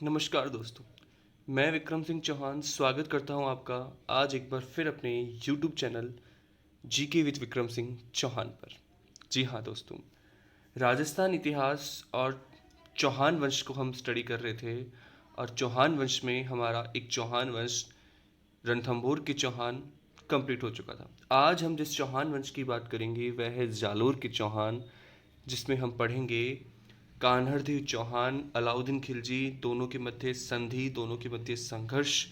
नमस्कार दोस्तों, मैं विक्रम सिंह चौहान स्वागत करता हूं आपका आज एक बार फिर अपने YouTube channel GK with Vikram Singh Chauhan पर। जी हाँ दोस्तों, राजस्थान इतिहास और चौहान वंश को हम स्टडी कर रहे थे और चौहान वंश में हमारा एक चौहान वंश रणथंभौर के चौहान कंप्लीट हो चुका था। आज हम जिस चौहान वंश की बात करेंगे वह है जालोर के चौहान, जिसमें हम पढ़ेंगे कान्हड़देव चौहान, अलाउद्दीन खिलजी, दोनों के मध्य संधि, दोनों के मध्य संघर्ष।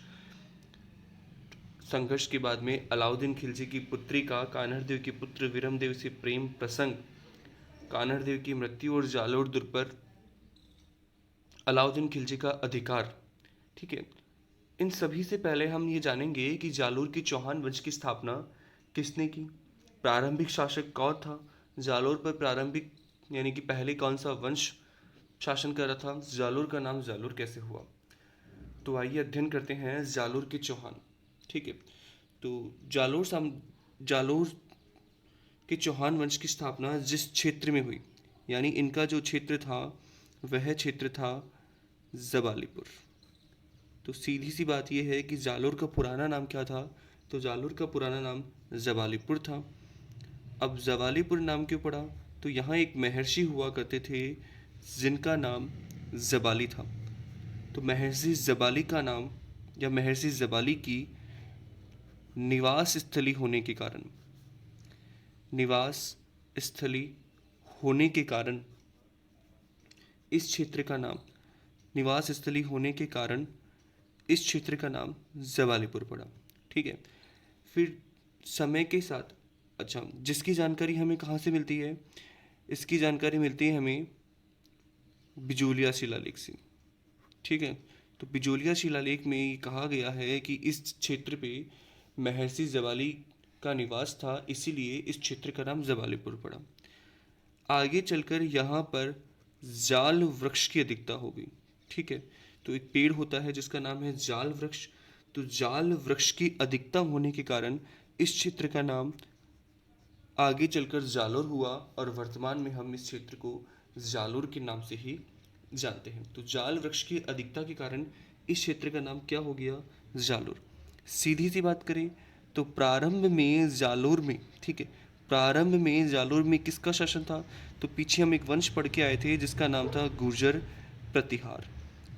संघर्ष के बाद में अलाउद्दीन खिलजी की पुत्री का कान्हड़देव के पुत्र विरमदेव से प्रेम प्रसंग, कान्हड़देव की मृत्यु और जालोर दुर्ग पर अलाउद्दीन खिलजी का अधिकार। ठीक है, इन सभी से पहले हम ये जानेंगे कि जालोर की चौहान वंश की स्थापना किसने की, प्रारंभिक शासक कौन था, जालोर पर प्रारंभिक यानी कि पहले कौन सा वंश शासन कर रहा था, जालोर का नाम जालोर कैसे हुआ। तो आइए अध्ययन करते हैं जालोर के चौहान। ठीक है, तो जालोर के चौहान वंश की स्थापना जिस क्षेत्र में हुई, यानी इनका जो क्षेत्र था वह क्षेत्र था जबालीपुर। तो सीधी सी बात यह है कि जालोर का पुराना नाम क्या था, तो जालोर का पुराना नाम जबालीपुर था। अब जबालीपुर नाम क्यों पड़ा, तो यहाँ एक महर्षि हुआ करते थे जिनका नाम जबाली था। तो महर्षि जबाली का नाम या महर्षि जबाली की निवास स्थली होने के कारण निवास स्थली होने के कारण इस क्षेत्र का नाम निवास स्थली होने के कारण इस क्षेत्र का नाम जबालीपुर पड़ा। ठीक है, फिर समय के साथ जिसकी जानकारी हमें कहाँ से मिलती है, इसकी जानकारी मिलती है हमें बिजोलिया शिलालेख से। ठीक है, तो बिजोलिया शिलालेख में ये कहा गया है कि इस क्षेत्र पे महर्षि जबाली का निवास था, इसीलिए इस क्षेत्र का नाम जबालीपुर पड़ा। आगे चलकर यहाँ पर जाल वृक्ष की अधिकता हो गई। ठीक है, तो एक पेड़ होता है जिसका नाम है जाल वृक्ष। तो जाल वृक्ष की अधिकता होने के कारण इस क्षेत्र का नाम आगे चलकर जालोर हुआ और वर्तमान में हम इस क्षेत्र को जालोर के नाम से ही जानते हैं। तो जाल वृक्ष की अधिकता के कारण इस क्षेत्र का नाम क्या हो गया, जालोर। सीधी सी बात करें तो प्रारंभ में जालोर में, ठीक है, प्रारंभ में जालोर में किसका शासन था, तो पीछे हम एक वंश पढ़ के आए थे जिसका नाम था गुर्जर प्रतिहार।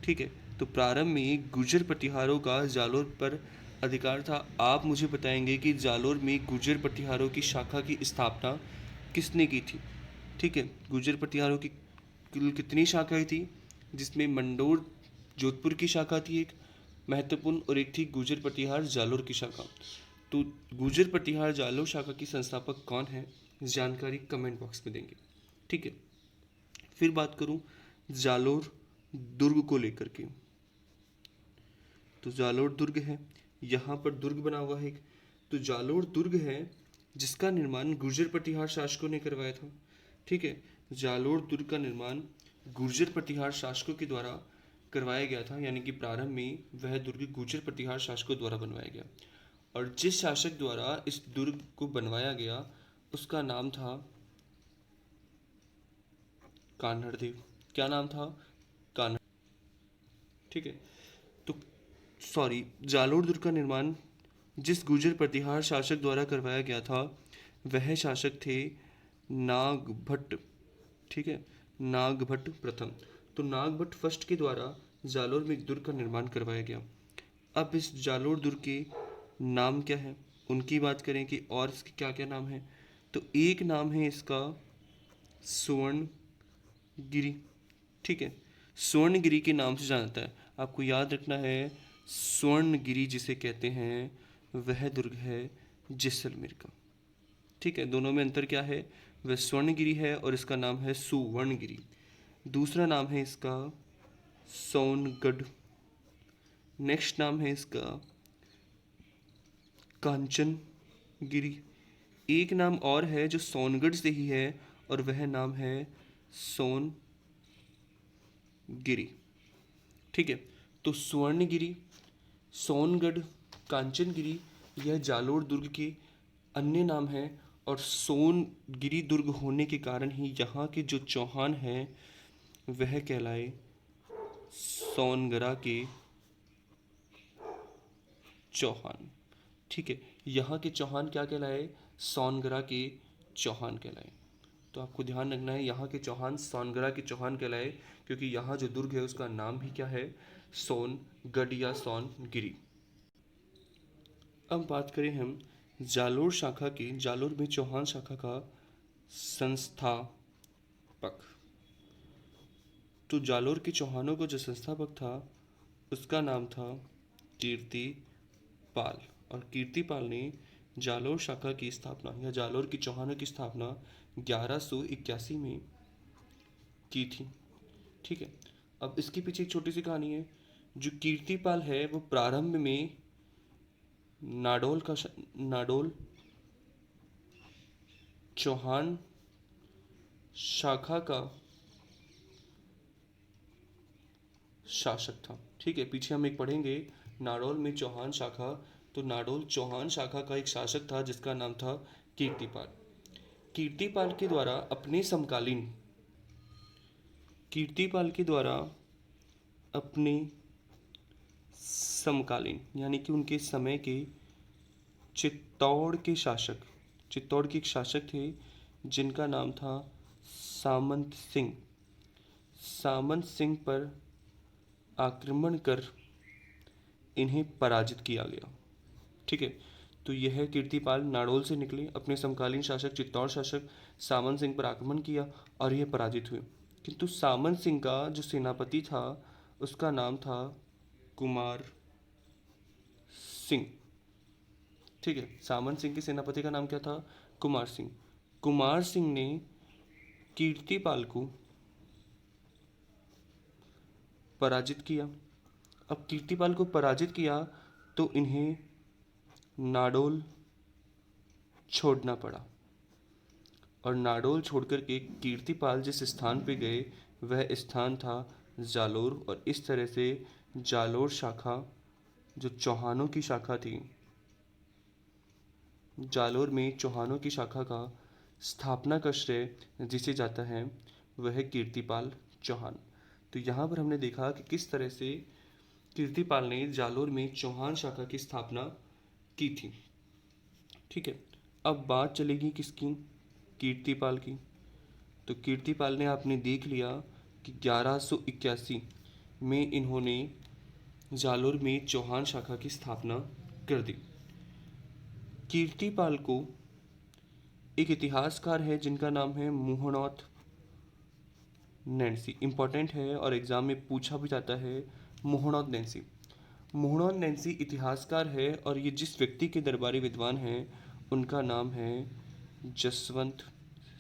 ठीक है, तो प्रारंभ में गुर्जर प्रतिहारों का जालोर पर अधिकार था। आप मुझे बताएंगे कि जालोर में गुर्जर प्रतिहारों की शाखा की स्थापना किसने की थी। ठीक है, गुर्जर प्रतिहारों की कुल कितनी शाखाएं थी, जिसमें मंडोर जोधपुर की शाखा थी एक महत्वपूर्ण, और एक थी गुर्जर प्रतिहार जालोर की शाखा। तो गुर्जर प्रतिहार जालोर शाखा की संस्थापक कौन है, जानकारी कमेंट बॉक्स में देंगे। ठीक है, फिर बात करूं जालोर दुर्ग को लेकर के, तो जालोर दुर्ग है, यहाँ पर दुर्ग बना हुआ है। तो जालोर दुर्ग है जिसका निर्माण गुर्जर प्रतिहार शासकों ने करवाया था। ठीक है, जालोर दुर्ग का निर्माण गुर्जर प्रतिहार शासकों के द्वारा करवाया गया था, यानी कि प्रारंभ में वह दुर्ग गुर्जर प्रतिहार शासकों द्वारा बनवाया गया। और जिस शासक द्वारा इस दुर्ग को बनवाया गया उसका नाम था कान्हड़देव। क्या नाम था, कान्हड़। ठीक है, तो जालोर दुर्ग का निर्माण जिस गुर्जर प्रतिहार शासक द्वारा करवाया गया था वह शासक थे नागभट्ट। ठीक है, नागभट्ट प्रथम। तो नागभट्ट फर्स्ट के द्वारा जालोर में एक दुर्ग का निर्माण करवाया गया। अब इस जालोर दुर्ग के नाम क्या है, उनकी बात करें कि और इसके क्या क्या नाम है, तो एक नाम है इसका सुवर्णगिरी। ठीक है, स्वर्णगिरी के नाम से जाना जाता है। आपको याद रखना है, स्वर्णगिरी जिसे कहते हैं वह दुर्ग है जैसलमेर का। ठीक है, दोनों में अंतर क्या है, वह स्वर्णगिरी है और इसका नाम है सुवर्णगिरी। दूसरा नाम है इसका सोनगढ़। नेक्स्ट नाम है इसका कांचनगिरी। एक नाम और है जो सोनगढ़ से ही है और वह नाम है सोनगिरी। ठीक है, तो स्वर्णगिरी, सोनगढ़, कांचनगिरी यह जालोर दुर्ग के अन्य नाम हैं। और सोनगिरी दुर्ग होने के कारण ही यहाँ के जो चौहान हैं वह कहलाए सोनगरा के चौहान। ठीक है, यहाँ के चौहान क्या कहलाए? सोनगरा के चौहान कहलाए। तो आपको ध्यान रखना है, यहाँ के चौहान सोनगरा के चौहान कहलाए, क्योंकि यहाँ जो दुर्ग है उसका नाम भी क्या है? सोनगढ़ या सोनगिरी। अब बात करें हम जालोर शाखा की। जालोर में चौहान शाखा का संस्थापक। तो जालोर के चौहानों का जो संस्थापक था उसका नाम था कीर्तिपाल। और कीर्तिपाल ने जालोर शाखा की स्थापना या जालोर के चौहानों की स्थापना 1181 में की थी। ठीक है, अब इसके पीछे एक छोटी सी कहानी है। जो कीर्तिपाल है वो प्रारंभ में नाडोल चौहान शाखा का शासक था। ठीक है, पीछे हम एक पढ़ेंगे नाडोल में चौहान शाखा। तो नाडोल चौहान शाखा का एक शासक था जिसका नाम था कीर्तिपाल। कीर्तिपाल के द्वारा अपने समकालीन कीर्तिपाल के द्वारा अपने समकालीन यानी कि उनके समय के चित्तौड़ के एक शासक थे जिनका नाम था सामंत सिंह। सामंत सिंह पर आक्रमण कर इन्हें पराजित किया गया। ठीक है, तो यह कीर्तिपाल नाडोल से निकले, अपने समकालीन शासक चित्तौड़ शासक सामंत सिंह पर आक्रमण किया और यह पराजित हुए। किंतु सामंत सिंह का जो सेनापति था उसका नाम था कुमार सिंह। ठीक है, सामंत सिंह के सेनापति का नाम क्या था? कुमार सिंह। कुमार सिंह ने कीर्तिपाल को पराजित किया। अब कीर्तिपाल को पराजित किया तो इन्हें नाडोल छोड़ना पड़ा और नाडोल छोड़कर के कीर्तिपाल जिस स्थान पे गए वह स्थान था जालोर। और इस तरह से जालोर शाखा जो चौहानों की शाखा थी, जालोर में चौहानों की शाखा का स्थापना का श्रेय जिसे जाता है वह कीर्तिपाल चौहान। तो यहाँ पर हमने देखा कि किस तरह से कीर्तिपाल ने जालोर में चौहान शाखा की स्थापना की थी। ठीक है, अब बात चलेगी किसकी? कीर्तिपाल की। तो कीर्तिपाल ने आपने देख लिया कि 1181 में इन्होंने जालोर में चौहान शाखा की स्थापना कर दी। कीर्तिपाल को एक इतिहासकार है जिनका नाम है मुहनोत नैन्सी। इंपॉर्टेंट है और एग्जाम में पूछा भी जाता है मुहनोत नैन्सी। मुहनोत नैन्सी इतिहासकार है और ये जिस व्यक्ति के दरबारी विद्वान हैं उनका नाम है जसवंत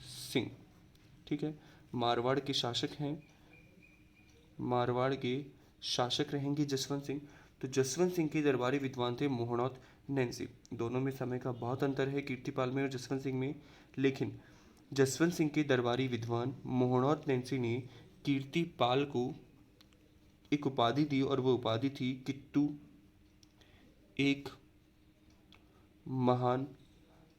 सिंह। ठीक है, मारवाड़ के शासक हैं, मारवाड़ के शासक रहेंगे जसवंत सिंह। तो जसवंत सिंह के दरबारी विद्वान थे मुहनोत नैन्सी। दोनों में समय का बहुत अंतर है, कीर्तिपाल में और जसवंत सिंह में। लेकिन जसवंत सिंह के दरबारी विद्वान मुहनोत नैन्सी ने कीर्तिपाल को एक उपाधि दी और वो उपाधि थी कित्तू एक महान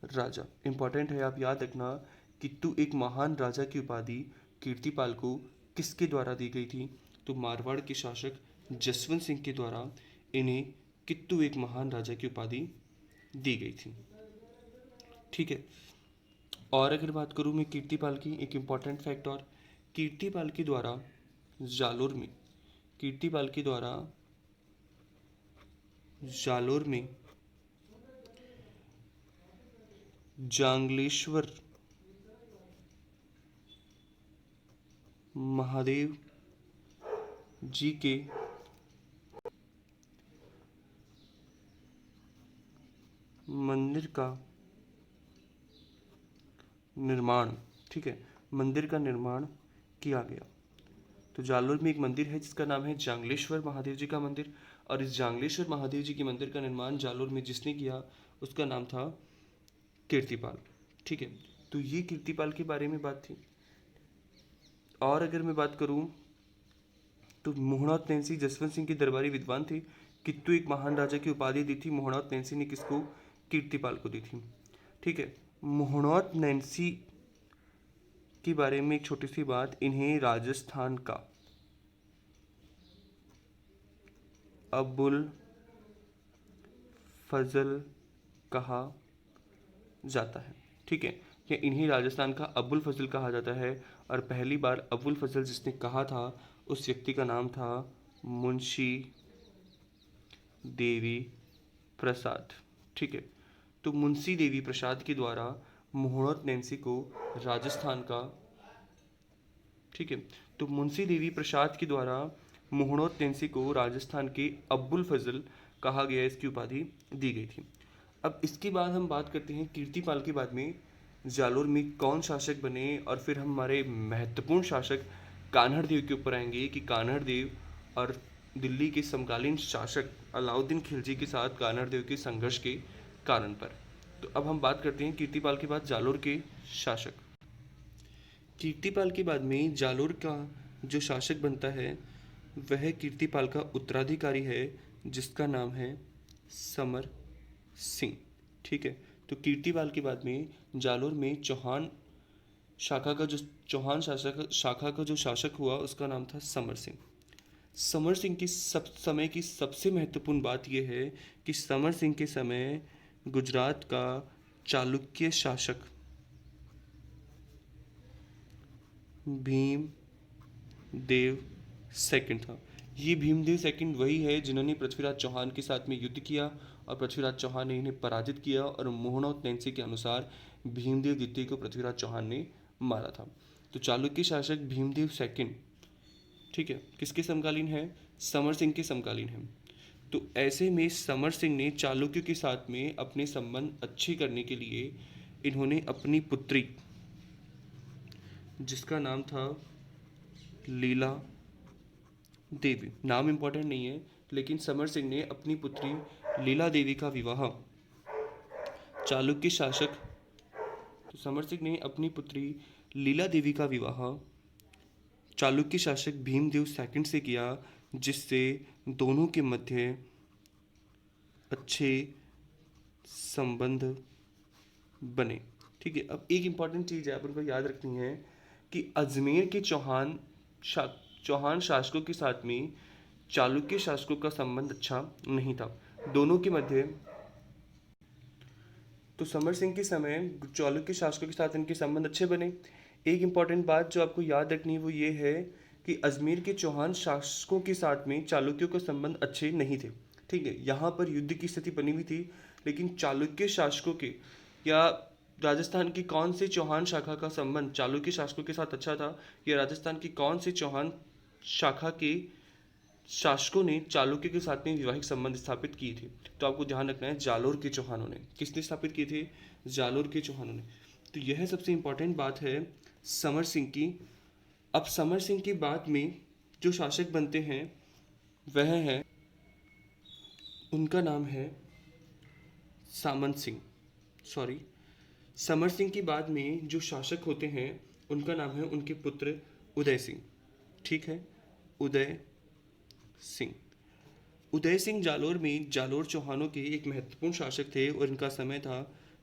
राजा। इंपॉर्टेंट है, आप याद रखना, कित्तू एक महान राजा की उपाधि कीर्तिपाल को किसके द्वारा दी गई थी? तो मारवाड़ के शासक जसवंत सिंह के द्वारा इन्हें कित्तू एक महान राजा की उपाधि दी गई थी। ठीक है, और अगर बात करूँ मैं कीर्तिपाल की, एक इम्पॉर्टेंट फैक्ट और, कीर्तिपाल के द्वारा जालोर में कीर्तिपाल के द्वारा जालोर में जांगलेश्वर महादेव जी के मंदिर का निर्माण, ठीक है, मंदिर का निर्माण किया गया। तो जालोर में एक मंदिर है जिसका नाम है जांगलेश्वर महादेव जी का मंदिर। और इस जांगलेश्वर महादेव जी के मंदिर का निर्माण जालोर में जिसने किया उसका नाम था कीर्तिपाल। ठीक है, तो ये कीर्तिपाल के बारे में बात थी। और अगर मैं बात करूं तो मुहनोत नैन्सी जसवंत सिंह के दरबारी विद्वान थे। कित्तू एक महान राजा की उपाधि दी थी मुहनोत नैन्सी ने किसको? कीर्तिपाल को दी थी। ठीक है, मुहनोत नैन्सी के बारे में एक छोटी सी बात, इन्हें राजस्थान का अबुल फजल कहा जाता है। ठीक है, या इन्हीं राजस्थान का अबुल फजल कहा जाता है। और पहली बार अबुल फजल जिसने कहा था उस व्यक्ति का नाम था मुंशी देवी प्रसाद। ठीक है, तो मुंशी देवी प्रसाद के द्वारा मोहनोत नैन्सी को राजस्थान का, ठीक है, तो मुंशी देवी प्रसाद के द्वारा मोहनोत नैन्सी को राजस्थान के अब्बुल फजल कहा गया, इसकी उपाधि दी गई थी। अब इसके बाद हम बात करते हैं कीर्तिपाल के बाद में जालोर में कौन शासक बने, और फिर हम हमारे महत्वपूर्ण शासक कान्हड़ देव के ऊपर आएंगे कि कान्हड़ देव और दिल्ली के समकालीन शासक अलाउद्दीन खिलजी के साथ कान्हड़ देव के संघर्ष के कारण पर। तो अब हम बात करते हैं कीर्तिपाल के बाद जालोर के शासक। कीर्तिपाल के बाद में जालोर का जो शासक बनता है वह कीर्तिपाल का उत्तराधिकारी है जिसका नाम है समर सिंह। ठीक है, तो कीर्तिपाल के बाद में जालोर में चौहान शाखा का जो शासक हुआ उसका नाम था समर सिंह। समर सिंह की समय की सबसे महत्वपूर्ण बात यह है कि समर सिंह के समय गुजरात का चालुक्य शासक भीम देव सेकंड था। ये भीमदेव सेकंड वही है जिन्होंने पृथ्वीराज चौहान के साथ में युद्ध किया और पृथ्वीराज चौहान ने इन्हें पराजित किया, और मोहनोत नैन्सी के अनुसार भीमदेव द्वितीय को पृथ्वीराज चौहान ने मारा था। तो चालुक्य शासक भीमदेव सेकंड, ठीक है, किसके समकालीन है? समर सिंह के समकालीन है। तो ऐसे में समर सिंह ने चालुक्य के साथ में अपने संबंध अच्छे करने के लिए इन्होंने अपनी पुत्री जिसका नाम था लीला देवी, नाम इम्पोर्टेंट नहीं है, लेकिन समर सिंह ने अपनी पुत्री लीला देवी का विवाह चालुक्य शासक, तो समर सिंह ने अपनी पुत्री लीला देवी का विवाह चालुक्य शासक भीमदेव सेकंड से किया, जिससे दोनों के मध्य अच्छे संबंध बने। ठीक है, अब एक इम्पॉर्टेंट चीज़ है अपन को याद रखनी है कि अजमेर के चौहान शासकों के साथ में चालुक्य शासकों का संबंध अच्छा नहीं था दोनों के मध्य। तो समर सिंह के समय चालुक्य शासकों के साथ इनके संबंध अच्छे बने। एक इम्पॉर्टेंट बात जो आपको याद रखनी है वो ये है कि अजमेर के चौहान शासकों के साथ में चालुक्यों के संबंध अच्छे नहीं थे। ठीक है, यहाँ पर युद्ध की स्थिति बनी हुई थी, लेकिन चालुक्य शासकों के या राजस्थान की कौन से चौहान शाखा का संबंध चालुक्य शासकों के साथ अच्छा था, या राजस्थान की कौन से चौहान शाखा के शासकों ने चालुक्य के साथ में वैवाहिक संबंध स्थापित किए थे? तो आपको ध्यान रखना है जालोर के चौहानों ने। किसने स्थापित किए थे? जालोर के चौहानों ने। तो यह सबसे इंपॉर्टेंट बात है समर सिंह की। अब समर सिंह के बाद में जो शासक बनते हैं वह है, उनका नाम है सामंत सिंह, सॉरी, समर सिंह के बाद में जो शासक होते हैं उनका नाम है उनके पुत्र उदय सिंह। ठीक है, उदय सिंह। उदय सिंह जालोर में जालोर चौहानों के एक महत्वपूर्ण शासक थे और इनका समय था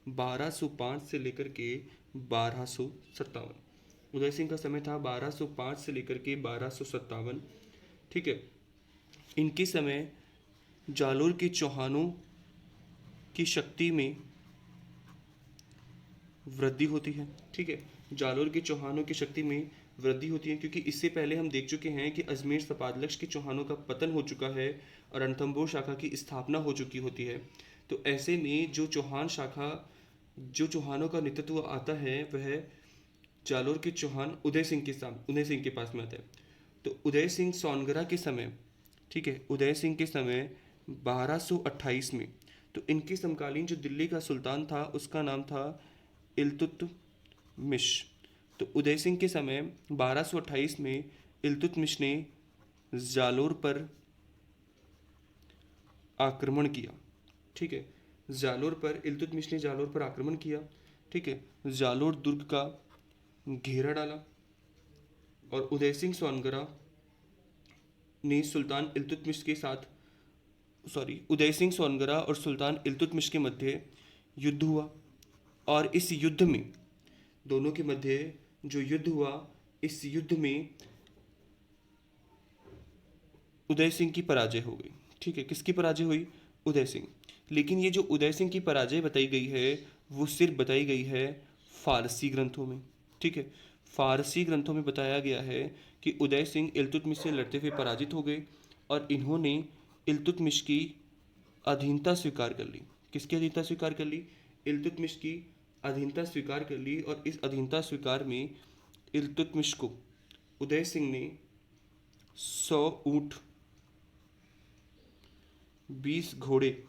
1205 से लेकर के 1257। उदय सिंह का समय था 1205 से लेकर के 1257। ठीक है, इनके समय जालोर के चौहानों की शक्ति में वृद्धि होती है। ठीक है, जालोर के चौहानों की शक्ति में वृद्धि होती है, क्योंकि इससे पहले हम देख चुके हैं कि अजमेर सपादलक्ष के चौहानों का पतन हो चुका है और रणथंभौर शाखा की स्थापना हो चुकी होती है। तो ऐसे में जो चौहान शाखा, जो चौहानों का नेतृत्व आता है वह जालोर के चौहान उदय सिंह के पास में आता है। तो उदय सिंह सोनगरा के समय, ठीक है, उदय सिंह के समय 1228 में, तो इनके समकालीन जो दिल्ली का सुल्तान था उसका नाम था इल्तुतमिश। तो उदय सिंह के समय 1228 में इल्तुतमिश ने जालोर पर आक्रमण किया। ठीक है, इल्तुतमिश ने जालोर पर आक्रमण किया। ठीक है, जालोर दुर्ग का घेरा डाला और उदय सिंह सोनगरा ने सुल्तान इल्तुतमिश के साथ, उदय सिंह सोनगरा और सुल्तान इल्तुतमिश के मध्य युद्ध हुआ, और इस युद्ध में दोनों के मध्य जो युद्ध हुआ, इस युद्ध में उदय सिंह की पराजय हो गई। ठीक है, किसकी पराजय हुई? उदय सिंह। लेकिन ये जो उदय सिंह की पराजय बताई गई है वो सिर्फ बताई गई है फारसी ग्रंथों में। ठीक है, फारसी ग्रंथों में बताया गया है कि उदय सिंह इल्तुतमिश से लड़ते हुए पराजित हो गए और इन्होंने इल्तुतमिश की अधीनता स्वीकार कर ली। किसकी अधीनता स्वीकार कर ली? इल्तुतमिश की अधीनता स्वीकार कर ली। और इस अधीनता स्वीकार में इल्तुतमिश को उदय सिंह ने 100 ऊँट, 20 घोड़े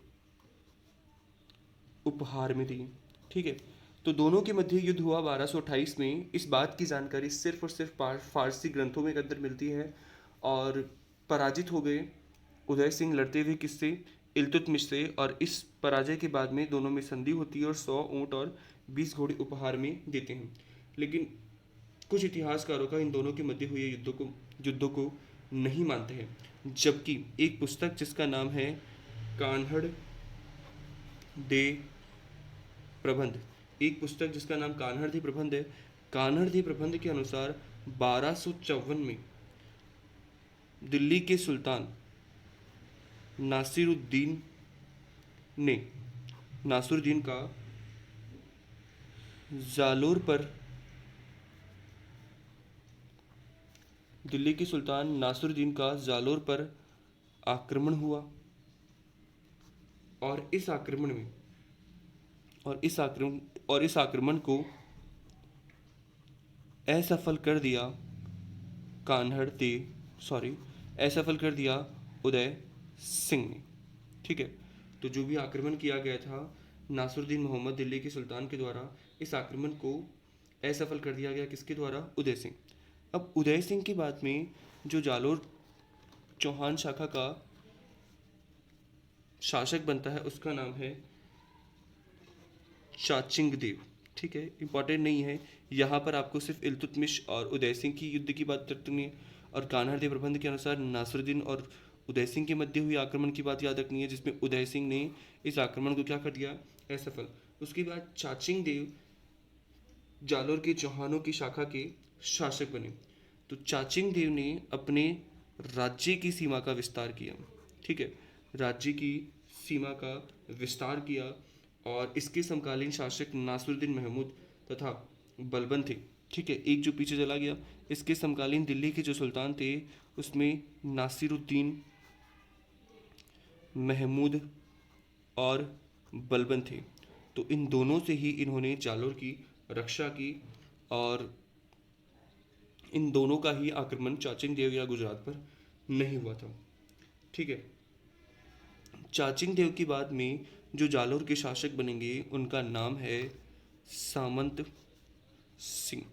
उपहार में दिए। ठीक है, तो दोनों के मध्य युद्ध हुआ 1228 में। इस बात की जानकारी सिर्फ और सिर्फ फारसी ग्रंथों में अंदर मिलती है। और पराजित हो गए उदय सिंह लड़ते हुए किससे? इल्तुतमिश से। और इस पराजय के बाद में दोनों में संधि होती है और 100 ऊँट और 20 घोड़े उपहार में देते हैं। लेकिन कुछ इतिहासकारों का इन दोनों के मध्य हुए युद्धों को नहीं मानते हैं। जबकि एक पुस्तक जिसका नाम है कान्हड़ दे प्रबंध, एक पुस्तक जिसका नाम कान्हड़ दे प्रबंध है, कान्हड़ दे प्रबंध के अनुसार 1254 में दिल्ली के सुल्तान नासिरुद्दीन ने नासिरुद्दीन का जालोर पर दिल्ली के सुल्तान नासिरुद्दीन का जालोर पर आक्रमण हुआ। और इस आक्रमण में और इस आक्रमण को असफल कर दिया असफल कर दिया उदय सिंह ने। ठीक है, तो जो भी आक्रमण किया गया था नासिरुद्दीन मोहम्मद दिल्ली के सुल्तान के द्वारा, इस आक्रमण को असफल कर दिया गया। किसके द्वारा? उदय सिंह। अब उदय सिंह के बाद में जो जालोर चौहान शाखा का शासक बनता है उसका नाम है चाचिंग देव। ठीक है, इंपॉर्टेंट नहीं है, यहाँ पर आपको सिर्फ इल्तुतमिश और उदय सिंह की युद्ध की बात करनी है। और कान्हड़ देव प्रबंध के अनुसार नासिरुद्दीन और उदय सिंह के मध्य हुई आक्रमण की बात याद रखनी है, जिसमें उदय सिंह ने इस आक्रमण को क्या कर दिया? असफल। उसके बाद चाचिंग देव जालोर के चौहानों की शाखा के शासक बने। तो चाचिंग देव ने अपने राज्य की सीमा का विस्तार किया। ठीक है, राज्य की सीमा का विस्तार किया। और इसके समकालीन शासक नासिरुद्दीन महमूद तथा बलबन थे। ठीक है, एक जो पीछे चला गया। इसके समकालीन दिल्ली के जो सुल्तान थे उसमें नासिरुद्दीन महमूद और बलबन थे। तो इन दोनों से ही इन्होंने जालोर की रक्षा की। और इन दोनों का ही आक्रमण चाचिंग देव या गुजरात पर नहीं हुआ था। ठीक है, चाचिंग देव के बाद में जो जालोर के शासक बनेंगे उनका नाम है सामंत सिंह।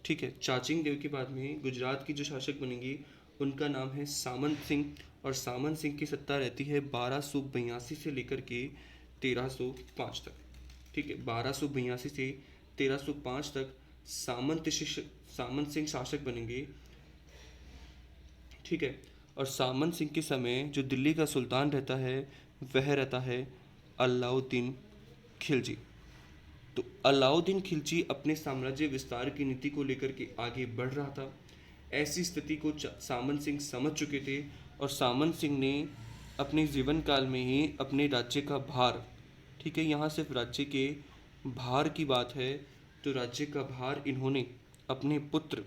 ठीक है, चाचिंग देव के बाद में गुजरात की जो शासक बनेंगे उनका नाम है सामंत सिंह। और सामंत सिंह की सत्ता रहती है 1282 से लेकर के 1305 तक। ठीक है, 1282 से 1305 तक सामंत सिंह शासक बनेंगे। ठीक है, और सामंत सिंह के समय जो दिल्ली का सुल्तान रहता है वह रहता है अलाउद्दीन खिलजी। तो अलाउद्दीन खिलजी अपने साम्राज्य विस्तार की नीति को लेकर के आगे बढ़ रहा था। ऐसी स्थिति को सामंत सिंह समझ चुके थे। और सामंत सिंह ने अपने जीवन काल में ही अपने राज्य का भार, ठीक है, यहाँ सिर्फ राज्य के भार की बात है, तो राज्य का भार इन्होंने अपने पुत्र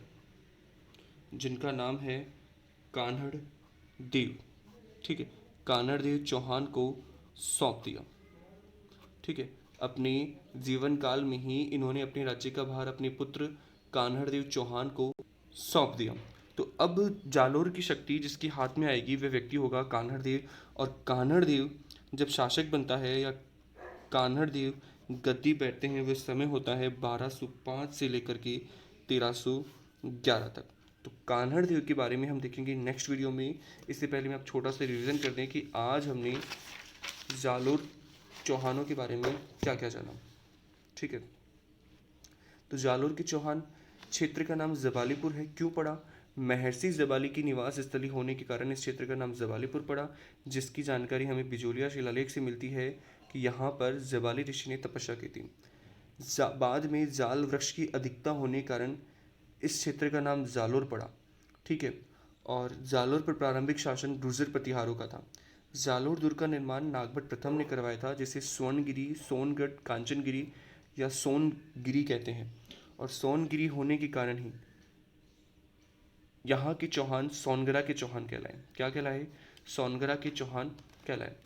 जिनका नाम है कान्हड़ देव, ठीक है, कान्हड़ देव चौहान को सौंप दिया। ठीक है, अपने जीवन काल में ही इन्होंने अपने राज्य का भार अपने पुत्र कान्हड़ देव चौहान को सौंप दिया। तो अब जालोर की शक्ति जिसके हाथ में आएगी वह व्यक्ति होगा कान्हड़ देव। और कान्हड़ देव जब शासक बनता है या कान्हड़ देव गद्दी बैठते हैं वह समय होता है 1205 से लेकर के 1311 तक। तो कान्हड़ देव के बारे में हम देखेंगे नेक्स्ट वीडियो में। इससे पहले मैं आप छोटा सा रिवीजन कर दें कि आज हमने जालोर चौहानों के बारे में क्या क्या जाना। ठीक है, तो जालोर के चौहान क्षेत्र का नाम जबालीपुर है। क्यों पड़ा? महर्षि जबाली की निवास स्थली होने के कारण इस क्षेत्र का नाम जबालीपुर पड़ा, जिसकी जानकारी हमें बिजोलिया शिलालेख से मिलती है कि यहाँ पर जबाली ऋषि ने तपस्या की थी। बाद में जाल वृक्ष की अधिकता होने के कारण इस क्षेत्र का नाम जालोर पड़ा। ठीक है, और जालोर पर प्रारंभिक शासन गुर्जर प्रतिहारों का था। जालोर दुर्ग का निर्माण नागभट्ट प्रथम ने करवाया था, जिसे स्वर्णगिरी, सोनगढ़, कांचनगिरी या सोनगिरी कहते हैं। और सोनगिरी होने के कारण ही यहाँ के चौहान सोनगरा के चौहान कहलाए। क्या कहलाए? सोनगरा के चौहान कहलाए।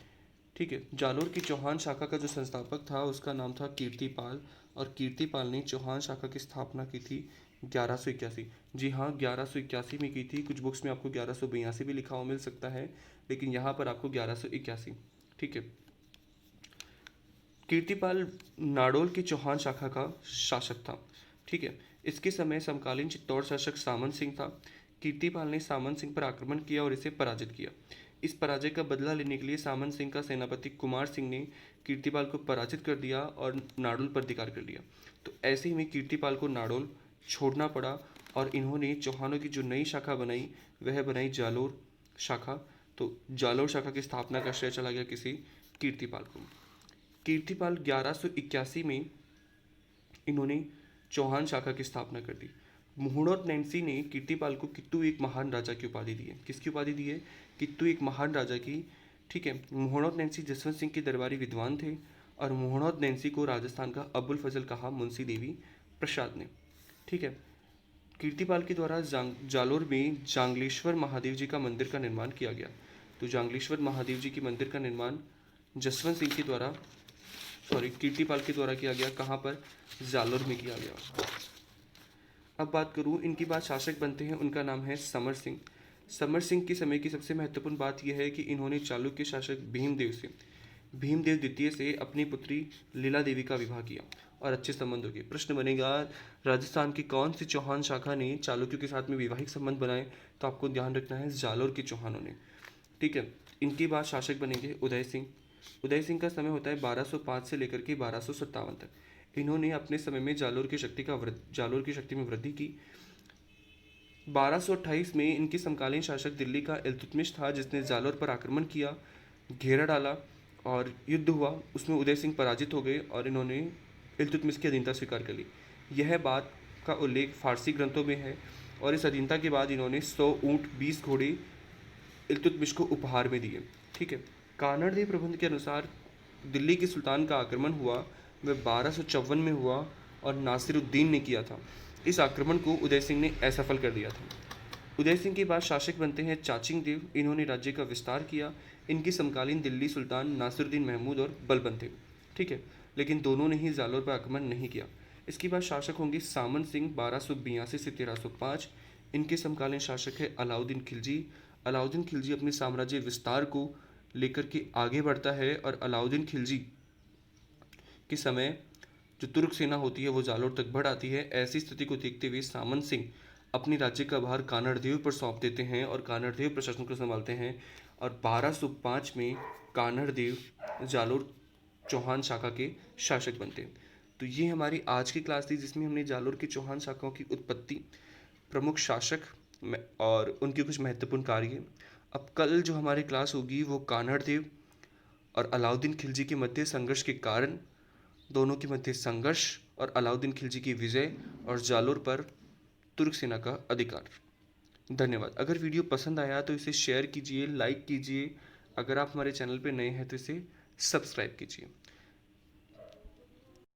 ठीक है। जालोर की चौहान शाखा का जो संस्थापक था उसका नाम था कीर्तिपाल, और कीर्तिपाल ने चौहान शाखा की स्थापना की थी 1181। जी हाँ, 1181 में की थी। कुछ बुक्स में आपको 1182 भी लिखा हुआ मिल सकता है, लेकिन यहाँ पर आपको 1181। ठीक है। कीर्तिपाल नाडोल की चौहान शाखा का शासक था। ठीक है। इसके समय समकालीन चित्तौड़ शासक सामंत सिंह था। कीर्तिपाल ने सामंत सिंह पर आक्रमण किया और इसे पराजित किया। इस पराजय का बदला लेने के लिए सामंत सिंह का सेनापति कुमार सिंह ने कीर्तिपाल को पराजित कर दिया और नाडोल पर अधिकार कर लिया। तो ऐसे ही में कीर्तिपाल को नाडोल छोड़ना पड़ा और इन्होंने चौहानों की जो नई शाखा बनाई वह बनाई जालोर शाखा। तो जालोर शाखा की स्थापना का श्रेय चला गया किसी? कीर्तिपाल को। कीर्तिपाल 1181 में इन्होंने चौहान शाखा की स्थापना कर दी। मुहुणोत नैन्सी ने कीर्तिपाल को कित्तू एक महान राजा की उपाधि दी है। किसकी उपाधि दी है? कित्तू एक महान राजा की। ठीक है। मुहुणोत नैन्सी जसवंत सिंह के दरबारी विद्वान थे, और मुहुणोत नैन्सी को राजस्थान का अबुल फजल कहा मुंशी देवी प्रसाद ने। ठीक है। कीर्तिपाल के द्वारा जालोर में जांगलेश्वर महादेव जी का मंदिर का निर्माण किया गया। तो जांगलेश्वर महादेव जी के मंदिर का निर्माण जसवंत सिंह के द्वारा कीर्तिपाल के द्वारा किया गया। कहाँ पर? जालोर में किया गया। अब बात करूँ इनकी बाद शासक बनते हैं, उनका नाम है समर सिंह। समर सिंह के समय की सबसे महत्वपूर्ण बात यह है कि इन्होंने चालुक्य शासक भीमदेव द्वितीय से अपनी पुत्री लीला देवी का विवाह किया और अच्छे संबंध हो गए। प्रश्न बनेगा, राजस्थान की कौन सी चौहान शाखा ने चालुक्यों के साथ में वैवाहिक संबंध बनाए? तो आपको ध्यान रखना है, जालोर के चौहानों ने। ठीक है। इनके बाद शासक बनेंगे उदय सिंह। उदय सिंह का समय होता है 1205 से लेकर के 1257 तक। इन्होंने अपने समय में जालोर की शक्ति में वृद्धि की। 1228 में इनके समकालीन शासक दिल्ली का इल्तुतमिश था, जिसने जालोर पर आक्रमण किया, घेरा डाला और युद्ध हुआ। उसमें उदय सिंह पराजित हो गए और इन्होंने इल्तुतमिश की अधीनता स्वीकार कर ली। यह बात का उल्लेख फारसी ग्रंथों में है, और इस अधीनता के बाद इन्होंने 100 ऊँट 20 घोड़े इल्तुतमिश को उपहार में दिए। ठीक है। कानड़देव प्रबंध के अनुसार दिल्ली के सुल्तान का आक्रमण हुआ वह 1254 में हुआ और नासिरुद्दीन ने किया था। इस आक्रमण को उदय सिंह ने असफल कर दिया था। उदय सिंह के बाद शासक बनते हैं चाचिंग देव। इन्होंने राज्य का विस्तार किया। इनके समकालीन दिल्ली सुल्तान नासिरुद्दीन महमूद और बलबन थे। ठीक है। लेकिन दोनों ने ही जालोर पर आक्रमण नहीं किया। इसके बाद शासक होंगे सामंत सिंह 1282 से 1305। इनके समकालीन शासक है अलाउद्दीन खिलजी। अलाउद्दीन खिलजी अपने साम्राज्य विस्तार को लेकर के आगे बढ़ता है, और अलाउद्दीन खिलजी के समय जो तुर्क सेना होती है वो जालोर तक बढ़ आती है। ऐसी स्थिति को देखते हुए सामंत सिंह अपनी राज्य का भार कानड़देव पर सौंप देते हैं और कानड़देव प्रशासन को संभालते हैं, और 1205 में कानड़देव जालोर चौहान शाखा के शासक बनते हैं। तो ये हमारी आज की क्लास थी, जिसमें हमने जालोर की चौहान शाखाओं की उत्पत्ति, प्रमुख शासक और उनके कुछ महत्वपूर्ण कार्य। अब कल जो हमारी क्लास होगी वो कान्हड़देव और अलाउद्दीन खिलजी के मध्य संघर्ष के कारण, दोनों के मध्य संघर्ष और अलाउद्दीन खिलजी की विजय और जालोर पर तुर्क सेना का अधिकार। धन्यवाद। अगर वीडियो पसंद आया तो इसे शेयर कीजिए, लाइक कीजिए। अगर आप हमारे चैनल पर नए हैं तो इसे सब्सक्राइब कीजिए।